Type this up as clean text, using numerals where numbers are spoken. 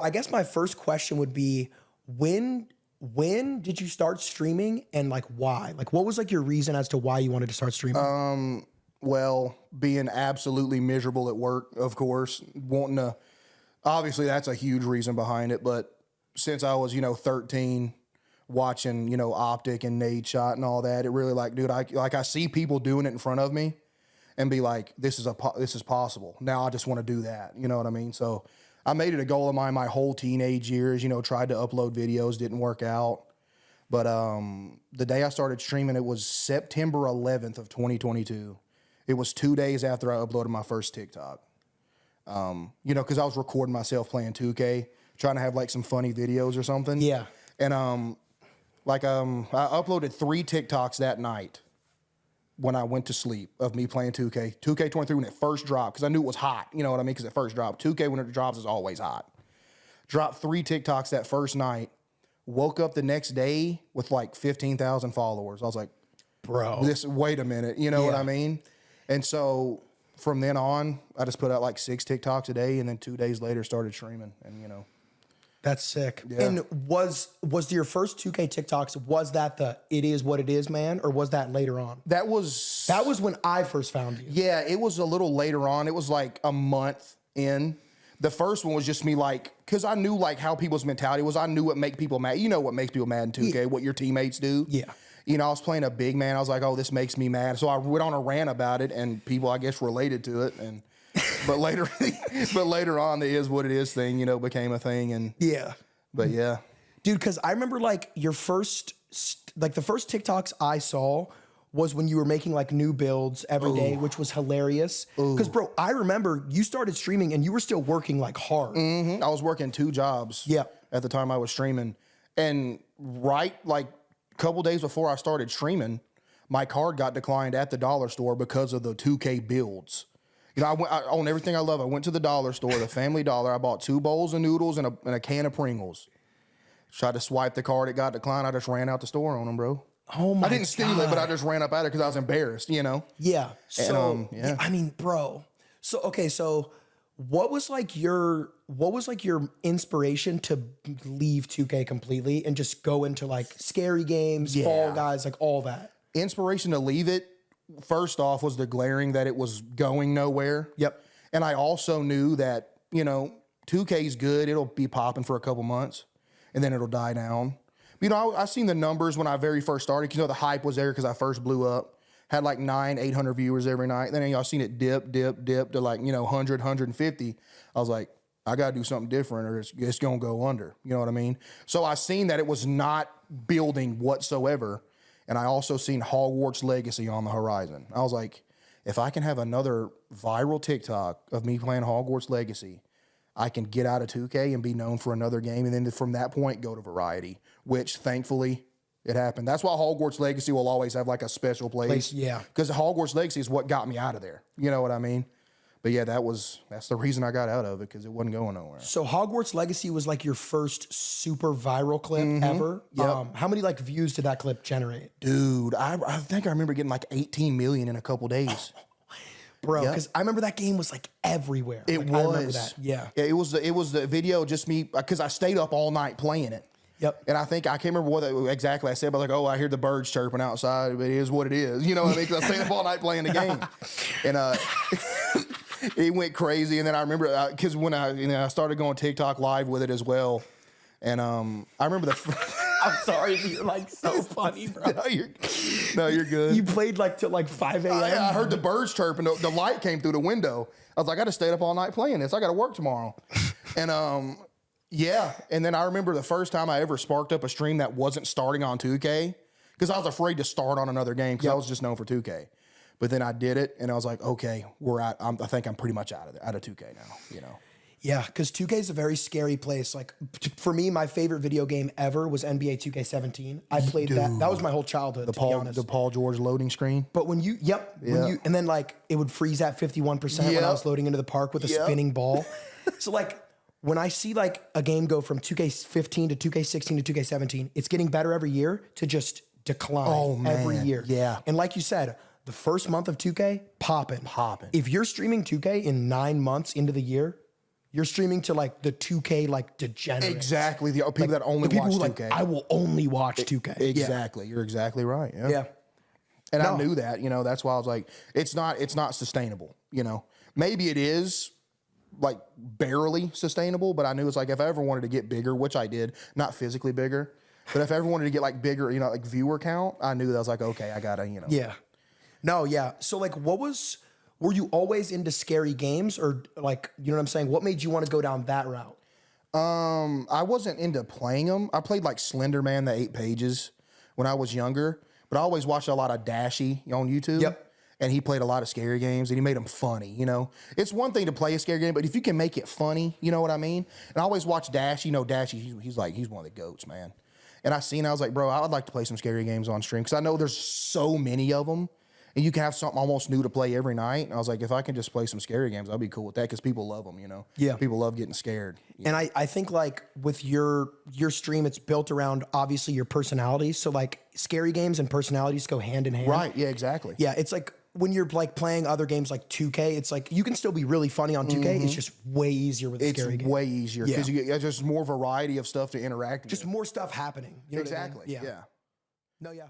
I guess my first question would be, when did you start streaming and like why? Like what was like your reason as to why you wanted to start streaming? Well, being absolutely miserable at work, of course, wanting to, obviously that's a huge reason behind it. But since I was, 13, watching, Optic and Nade Shot and all that, it really like, dude, I see people doing it in front of me and be like, this is possible. Now I just want to do that. You know what I mean? So I made it a goal of mine my whole teenage years, tried to upload videos, didn't work out. But the day I started streaming, it was September 11th of 2022. It was 2 days after I uploaded my first TikTok. Because I was recording myself playing 2K, trying to have like some funny videos or something. Yeah. And I uploaded 3 TikToks that night when I went to sleep of me playing 2K. 2K23 when it first dropped, because I knew it was hot. You know what I mean? Because it first dropped. 2K when it drops is always hot. Dropped 3 TikToks that first night. Woke up the next day with like 15,000 followers. I was like, bro, wait a minute. You know what I mean? And so from then on, I just put out like 6 TikToks a day, and then 2 days later started streaming. And that's sick. Yeah. And was your first 2K TikToks, was that the it is what it is, man, or was that later on? That was when I first found you. Yeah, it was a little later on. It was like a month in. The first one was just me like, because I knew like how people's mentality was. I knew what make people mad. You know what makes people mad in 2K, what your teammates do. Yeah. I was playing a big man. I was like, oh, this makes me mad. So I went on a rant about it, and people, I guess, related to it. But later on, the is what it is thing, became a thing. And but yeah, dude, because I remember like the first TikToks I saw was when you were making like new builds every day, which was hilarious. Because bro, I remember you started streaming and you were still working like hard. Mm-hmm. I was working 2 jobs. At the time I was streaming, and like a couple days before I started streaming, my card got declined at the dollar store because of the 2K builds. I own everything I love. I went to the dollar store, the Family Dollar. I bought 2 bowls of noodles and a can of Pringles. Tried to swipe the card. It got declined. I just ran out the store on them, bro. Oh my God. I didn't steal it, but I just ran up at it because I was embarrassed, Yeah. So, and, I mean, bro. So, okay. So what was like your inspiration to leave 2K completely and just go into like scary games, Fall Guys, like all that? Inspiration to leave it, first off, was the glaring that it was going nowhere. Yep. And I also knew that, 2K's good. It'll be popping for a couple months, and then it'll die down. I seen the numbers when I very first started, because the hype was there because I first blew up. Had like 800 viewers every night. Then I seen it dip to like, 100, 150. I was like, I got to do something different or it's going to go under. You know what I mean? So I seen that it was not building whatsoever. And I also seen Hogwarts Legacy on the horizon. I was like, if I can have another viral TikTok of me playing Hogwarts Legacy, I can get out of 2K and be known for another game. And then from that point, go to Variety, which thankfully it happened. That's why Hogwarts Legacy will always have like a special place. Yeah. Because Hogwarts Legacy is what got me out of there. You know what I mean? But yeah, that's the reason I got out of it, because it wasn't going nowhere. So Hogwarts Legacy was like your first super viral clip ever. Yep. How many like views did that clip generate? Dude, I think I remember getting like 18 million in a couple days. Bro, because I remember that game was like everywhere. It like, was. I remember that. Yeah. It was the video, just me, because I stayed up all night playing it. Yep. And I can't remember what exactly I said, but like, oh, I hear the birds chirping outside, but it is what it is. You know what I mean? Because I stayed up all night playing the game. And it went crazy. And then I remember, because when I started going TikTok live with it as well. And I remember I'm sorry, but you're like so funny, bro. No, you're good. You played like till like 5 a.m. I heard the birds chirping. The light came through the window. I was like, I just stayed up all night playing this. I got to work tomorrow. And yeah. And then I remember the first time I ever sparked up a stream that wasn't starting on 2K, because I was afraid to start on another game because I was just known for 2K. But then I did it, and I was like, okay, I think I'm pretty much out of 2K now. Yeah, because 2K is a very scary place. Like, for me, my favorite video game ever was NBA 2K17. I played that. That was my whole childhood, to be honest. The Paul George loading screen. But when you, and then like it would freeze at 51% when I was loading into the park with a spinning ball. So like when I see like a game go from 2K15 to 2K16 to 2K17, it's getting better every year to just decline every year. Yeah. And like you said, the first month of 2K, popping. If you're streaming 2K in 9 months into the year, You're streaming to like the 2K like degenerates. Exactly. The people that only watch 2K. I will only watch 2K. Exactly. You're exactly right. Yeah. And I knew that, that's why I was like, it's not sustainable, Maybe it is like barely sustainable, but I knew it's like if I ever wanted to get bigger, which I did, not physically bigger, but if I ever wanted to get like bigger, like viewer count, I knew that I was like, okay, I gotta, Yeah. No, yeah. So like were you always into scary games or like, you know what I'm saying? What made you want to go down that route? I wasn't into playing them. I played like Slender Man, the 8 Pages when I was younger, but I always watched a lot of Dashy on YouTube. Yep. And he played a lot of scary games and he made them funny, It's one thing to play a scary game, but if you can make it funny, you know what I mean? And I always watch Dashy. Dashy, he's one of the goats, man. And I was like, bro, I would like to play some scary games on stream because I know there's so many of them. And you can have something almost new to play every night. And I was like, if I can just play some scary games, I'll be cool with that because people love them, Yeah. People love getting scared. And I think like with your stream, it's built around obviously your personality. So like scary games and personalities go hand in hand. Right. Yeah, exactly. Yeah. It's like when you're like playing other games like 2K, it's like you can still be really funny on 2K. It's just way easier with a scary game. It's way easier because you get just more variety of stuff to interact with. Just more stuff happening. You know exactly. what I mean? Yeah. No, yeah.